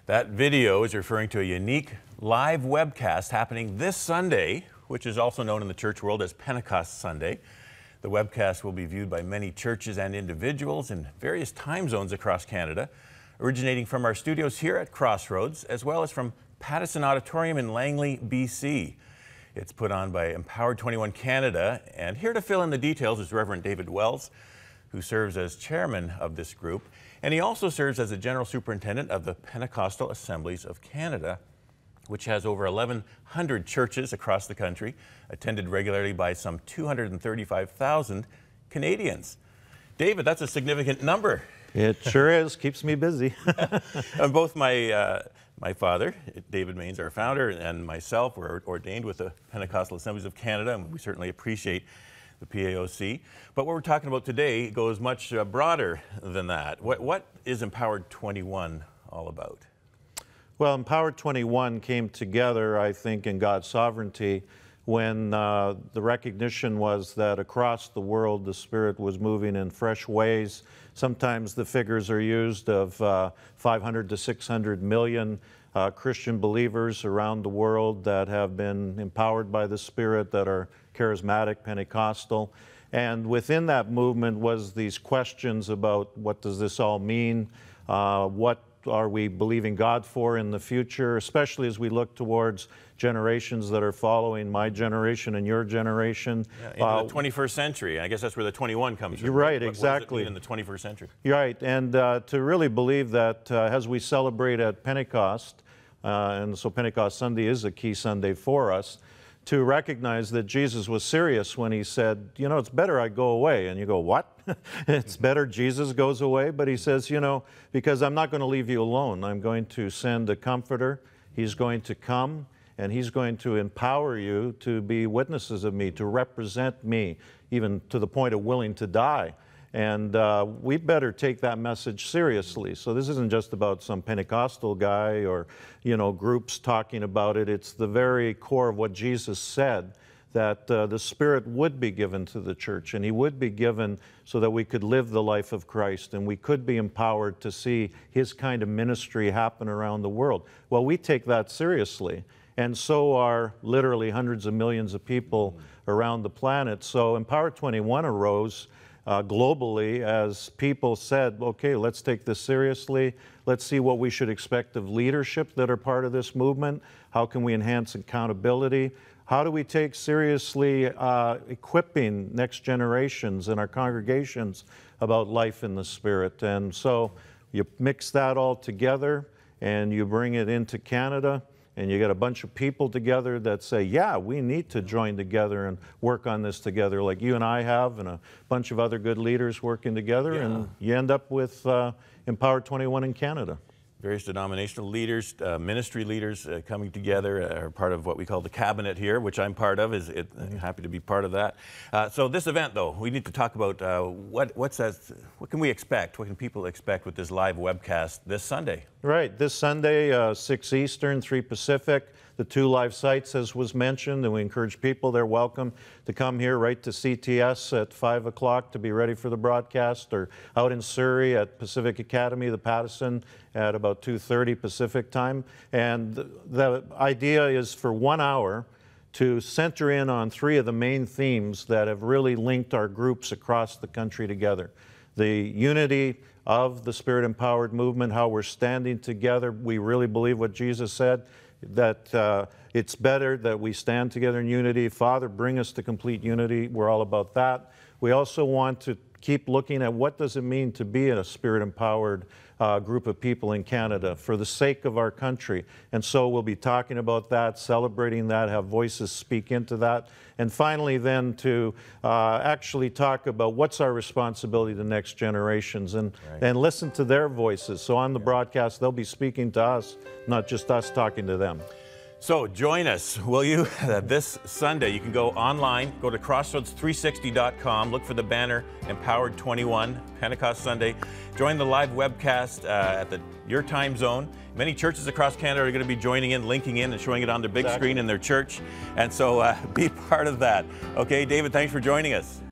That video is referring to a unique live webcast happening this Sunday, which is also known in the church world as Pentecost Sunday. The webcast will be viewed by many churches and individuals in various time zones across Canada, originating from our studios here at Crossroads, as well as from Pattison Auditorium in Langley, BC. It's put on by Empowered21 Canada, and here to fill in the details is Reverend David Wells, who serves as chairman of this group, and he also serves as the general superintendent of the Pentecostal Assemblies of Canada, which has over 1,100 churches across the country, attended regularly by some 235,000 Canadians. David, that's a significant number. It sure is. Keeps me busy. Both my father, David Maines, our founder, and myself were ordained with the Pentecostal Assemblies of Canada, and we certainly appreciate the PAOC. But what we're talking about today goes much broader than that. What is Empowered21 all about? Well, Empowered21 came together, I think, in God's sovereignty when the recognition was that across the world the Spirit was moving in fresh ways. Sometimes the figures are used of 500 to 600 million Christian believers around the world that have been empowered by the Spirit, that are charismatic, Pentecostal. And within that movement was these questions about what does this all mean? What are we believing God for in the future, especially as we look towards generations that are following my generation and your generation. Yeah, into the 21st century. I guess that's where the 21 comes from. You're right, What exactly. does it mean in the 21st century? You're right, and to really believe that as we celebrate at Pentecost, and so Pentecost Sunday is a key Sunday for us, to recognize that Jesus was serious when he said, you know, it's better I go away. And you go, what? It's better Jesus goes away? But he says, you know, because I'm not going to leave you alone. I'm going to send a comforter. He's going to come, and he's going to empower you to be witnesses of me, to represent me, even to the point of willing to die. And we better take that message seriously. So this isn't just about some Pentecostal guy or, you know, groups talking about it. It's the very core of what Jesus said, that the Spirit would be given to the church, and he would be given so that we could live the life of Christ, and we could be empowered to see his kind of ministry happen around the world. Well, we take that seriously, and so are literally hundreds of millions of people around the planet. So Empowered21 arose globally as people said, okay, let's take this seriously. Let's see what we should expect of leadership that are part of this movement. How can we enhance accountability? How do we take seriously equipping next generations in our congregations about life in the Spirit? And so you mix that all together and you bring it into Canada, and you get a bunch of people together that say, yeah, we need to join together and work on this together, like you and I have, and a bunch of other good leaders working together, and you end up with Empowered21 in Canada. Various denominational leaders, ministry leaders coming together are part of what we call the cabinet here, which I'm part of. Happy to be part of that. So this event, though, we need to talk about what can we expect? What can people expect with this live webcast this Sunday? Right, this Sunday, 6 Eastern, 3 Pacific. The 2 live sites, as was mentioned, and we encourage people, they're welcome to come here right to CTS at 5 o'clock to be ready for the broadcast, or out in Surrey at Pacific Academy, the Pattison, at about 2:30 Pacific time. And the idea is for 1 hour to center in on 3 of the main themes that have really linked our groups across the country together. The unity of the Spirit-empowered movement, how we're standing together. We really believe what Jesus said, that it's better that we stand together in unity. Father, bring us to complete unity. We're all about that. We also want to keep looking at what does it mean to be a Spirit-empowered group of people in Canada for the sake of our country. And so we'll be talking about that, celebrating that, have voices speak into that. And finally then to actually talk about what's our responsibility to next generations, and listen to their voices. So on the broadcast, they'll be speaking to us, not just us talking to them. So join us, will you, this Sunday. You can go online, go to crossroads360.com, look for the banner Empowered21 Pentecost Sunday. Join the live webcast at your time zone. Many churches across Canada are going to be joining in, linking in, and showing it on their big screen in their church. And so be part of that. Okay, David, thanks for joining us.